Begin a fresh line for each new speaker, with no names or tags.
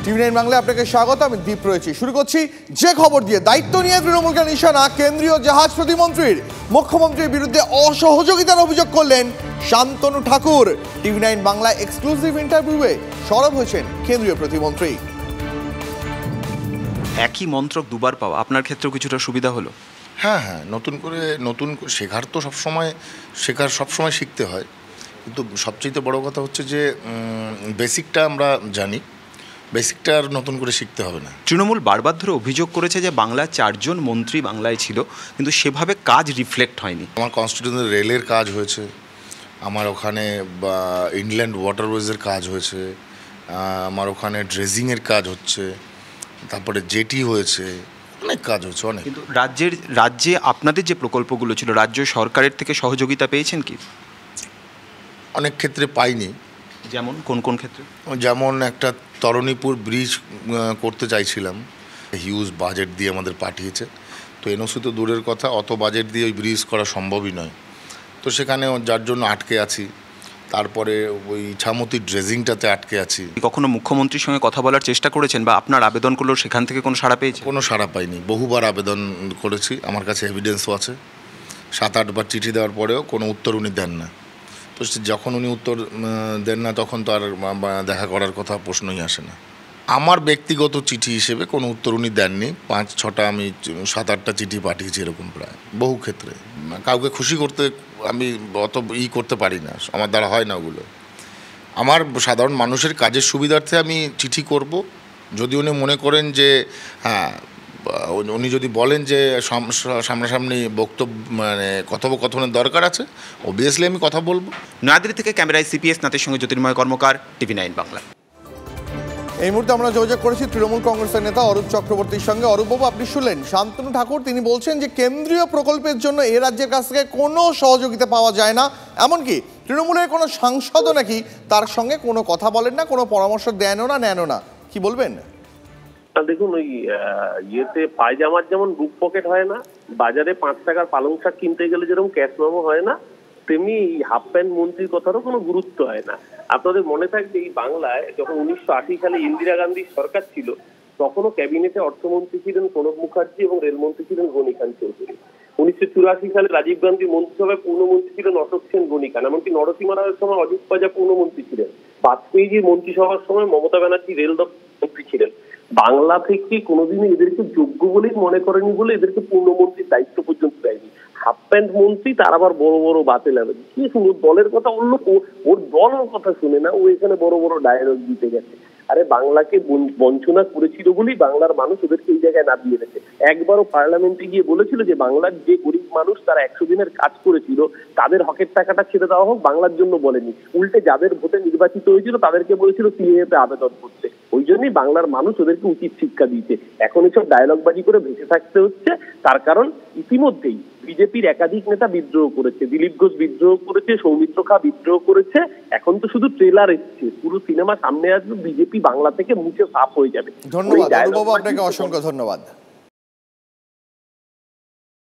টিভি9 বাংলায় আপনাকে স্বাগত। আমি দীপ রয়েছি। শুরু করছি যে খবর দিয়ে। দায়িত্ব নিয়ে তৃণমূলকে নিশানা কেন্দ্রীয় জাহাজ প্রতিমন্ত্রীর। মুখ্যমন্ত্রীর বিরুদ্ধে অসহযোগিতার অভিযোগ করলেন শান্তনু ঠাকুর। টিভি9 বাংলায় এক্সক্লুসিভ ইন্টারভিউয়ে সরব হয়েছেন কেন্দ্রীয় প্রতিমন্ত্রী।
একই মন্ত্রক দুবার পাওয়া আপনার ক্ষেত্রেও কিছুটা সুবিধা হলো?
হ্যাঁ, নতুন করে শেখার তো সবসময় শিখতে হয়, কিন্তু সবচেয়ে বড় কথা হচ্ছে যে বেসিকটা আমরা জানি, বেসিকটা আর নতুন করে শিখতে হবে না।
তৃণমূল বারবার ধরে অভিযোগ করেছে যে বাংলায় 4 জন মন্ত্রী বাংলায় ছিল, কিন্তু সেভাবে কাজ রিফ্লেক্ট হয়নি।
আমার কনস্টিটিউয়েন্সি রেলের কাজ হয়েছে, আমার ওখানে ইনল্যান্ড ওয়াটারওয়েজের কাজ হয়েছে, আমার ওখানে ড্রেজিংয়ের কাজ হচ্ছে, তারপরে জেটি হয়েছে, অনেক কাজ হচ্ছে অনেক।
কিন্তু রাজ্যে আপনাদের যে প্রকল্পগুলো ছিল, রাজ্য সরকারের থেকে সহযোগিতা পেয়েছেন কি?
অনেক ক্ষেত্রে পাইনি।
যেমন কোন ক্ষেত্রে?
যেমন একটা তরণীপুর ব্রিজ করতে চাইছিলাম, হিউজ বাজেট দিয়ে আমাদের পাঠিয়েছে, তো এনওসি তো দূরের কথা, অত বাজেট দিয়ে ওই ব্রিজ করা সম্ভবই নয়, তো সেখানে যার জন্য আটকে আছি। তারপরে ওই ইছামতি ড্রেজিংটাতে আটকে আছি।
কখনো মুখ্যমন্ত্রীর সঙ্গে কথা বলার চেষ্টা করেছেন বা আপনার আবেদনগুলো সেখান থেকে কোনো সাড়া পেয়েছে?
কোনো সাড়া পাইনি। বহুবার আবেদন করেছি, আমার কাছে এভিডেন্সও আছে। 7-8 বার চিঠি দেওয়ার পরেও কোনো উত্তর উনি দেন না। তো যখন উনি উত্তর দেন না, তখন তো আর দেখা করার কথা প্রশ্নই আসে না। আমার ব্যক্তিগত চিঠি হিসেবে কোনো উত্তর উনি দেননি। 5-6টা, আমি 7-8টা চিঠি পাঠিয়েছি এরকম প্রায়, বহু ক্ষেত্রে। কাউকে খুশি করতে আমি অত করতে পারি না, আমার দ্বারা হয় না ওগুলো। আমার সাধারণ মানুষের কাজের সুবিধার্থে আমি চিঠি করব। যদি উনি মনে করেন যে উনি যদি বলেন যে সামনাসামনি বক্তব্য কথোপকথনের দরকার আছে, অবভিয়াসলি আমি কথা বলবো।
নয়াদিল্লি থেকে ক্যামেরায় সিপিএস নাথের সঙ্গে জ্যোতির্ময় কর্মকার, টিভি9 বাংলা।
এই মুহূর্তে আমরা যোগাযোগ করেছি তৃণমূল কংগ্রেসের নেতা অরূপ চক্রবর্তীর সঙ্গে। অরূপবাবু, আপনি শুনলেন শান্তনু ঠাকুর, তিনি বলছেন যে কেন্দ্রীয় প্রকল্পের জন্য এ রাজ্যের কাছ থেকে কোনো সহযোগিতা পাওয়া যায় না, এমনকি তৃণমূলের কোনো সাংসদও নাকি তার সঙ্গে কোনো কথা বলেন না, কোনো পরামর্শ দেনও না, নেনও না। কি বলবেন?
দেখুন, ওই পায়জামার যেমন বুক পকেট হয় না, বাজারে 5 টাকার পালং শাক কিনতে গেলে যেরকম ক্যাশ মেমো হয় না, তেমনি হাফ প্যান্ট মন্ত্রীর কথারও কোনো গুরুত্ব হয় না। আপনাদের মনে থাকবে, এই বাংলায় যখন 1980 সালে ইন্দিরা গান্ধীর সরকার ছিল, তখনও ক্যাবিনেটে অর্থমন্ত্রী ছিলেন প্রণব মুখার্জি এবং রেলমন্ত্রী ছিলেন গনি খান চৌধুরী। 1984 সালে রাজীব গান্ধী মন্ত্রিসভায় পূর্ণমন্ত্রী ছিলেন অশোক সেন গনি খান, এমনকি নরসিংহ রায়ের সময় অজিত পাজা পূর্ণমন্ত্রী ছিলেন। বাজপেয়ীজির মন্ত্রিসভার সময় মমতা ব্যানার্জি রেল মন্ত্রী ছিলেন। বাংলা থেকে কোনোদিনই এদেরকে যোগ্য বলেই মনে করেনি বলে এদেরকে পূর্ণমন্ত্রীর দায়িত্ব পর্যন্ত দেয়নি। হাফ প্যান্ট মন্ত্রী, তার আবার বড় বড় বাতে লাগে কি শুনে দলের কথা, ওর দল কথা শুনে না, ও এখানে বড় বড় ডায়লগ দিতে গেছে। আরে বাংলাকে বঞ্চনা করেছিল বলেই বাংলার মানুষ ওদেরকে এই জায়গায় নামিয়ে রেখেছে। একবারও পার্লামেন্টে গিয়ে বলেছিল যে বাংলার যে গরিব মানুষ তারা 100 দিনের কাজ করেছিল তাদের হকের টাকাটা ছেড়ে দেওয়া হোক, বাংলার জন্য বলেনি। উল্টে যাদের ভোটে নির্বাচিত হয়েছিল তাদেরকে বলেছিল সিএএতে আবেদন করতে। ওই জন্যই বাংলার মানুষ ওদেরকে উচিত শিক্ষা দিয়েছে। এখন এসব ডায়লগবাজি করে ভেসে থাকতে হচ্ছে। তার কারণ ইতিমধ্যেই বিজেপির একাধিক নেতা বিদ্রোহ করেছে, দিলীপ ঘোষ বিদ্রোহ করেছে, সৌমিত্র খা বিদ্রোহ করেছে। এখন তো শুধু ট্রেলার এসছে, পুরো সিনেমা সামনে আসবে, বিজেপি বাংলা থেকে মুছে সাফ হয়ে যাবে।
ধন্যবাদ অরূপবাবু, আপনাকে অসংখ্য ধন্যবাদ।